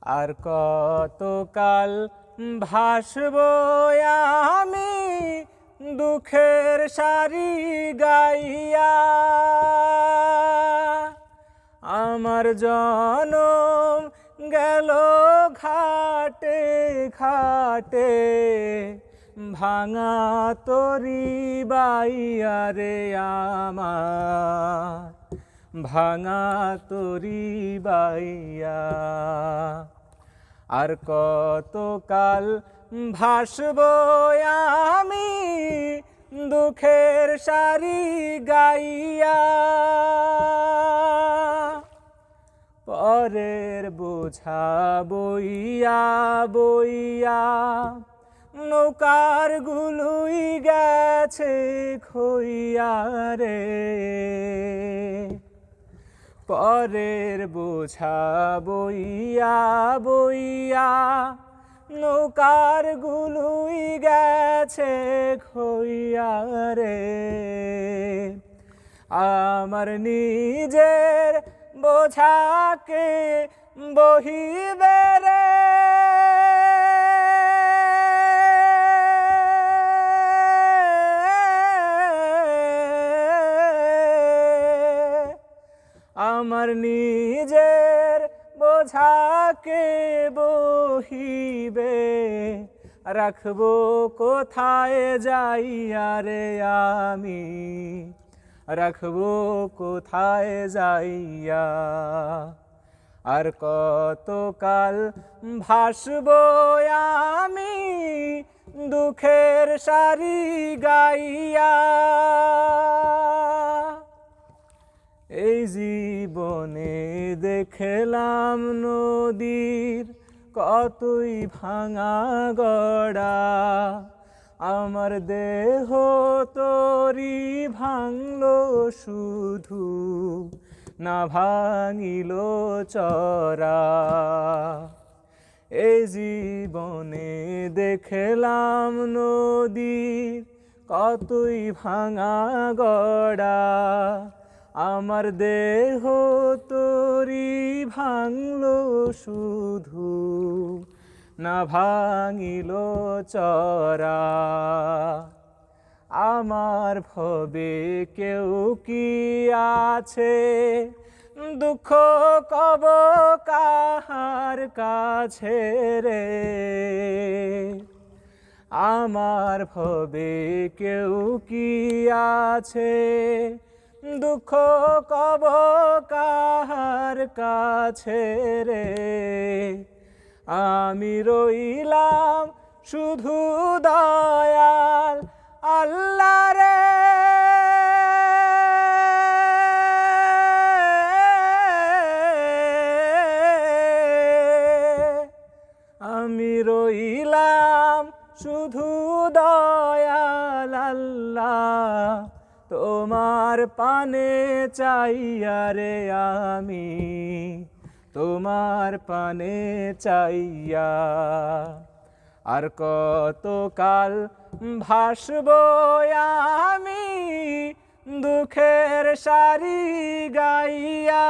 আর কতকাল ভাসব আমি দুঃখের সারি গাইয়া। আমার জনম গেল ঘাটে ঘাটে ভাঙা তরি বাইয়া রে আমার ভাঙা তরি বাইয়া। আর কতকাল ভাসব আমি দুঃখের সারি গাইয়া। পরের বোঝা বইয়া বইয়া নৌকার গুলুই গেছে খইয়া রে। পরের বোঝা বইয়া বইয়া নৌকার গুলুই গেছে খইয়া রে। আমার নিজের বোঝাকে বহিবে রে। আমার নিজের বোঝাকে বহিবে রাখবো কোথায় যাইয়া রে আমি রাখবো কোথায় যাইয়া। আর কতকাল ভাসব আমি দুঃখের সারি গাইয়া। এই জীবনে দেখলাম নদীর কতই ভাঙা গড়া। আমার দেহ তরি ভাঙলো শুধু না ভাঙিল চরা। এই জীবনে দেখলাম নদীর কতই ভাঙা গড়া। আমার দেহ তরি ভাঙলো শুধু না ভাঙিল চরা। আমার ভবে কেউ কি আছে দুঃখ কব কাহার কাছে রে। আমার ভবে কেউ কি আছে দুঃখ কব কাহার কাছে রে। আমি রইলাম শুধু দয়াল আল্লাহ রে। আমি রইলাম শুধু দয়াল আল্লাহ তোমার পানে চাইয়া রে। আমি তোমার পানে চাইয়া। আর কতকাল ভাসব আমি দুঃখের সারি গাইয়া।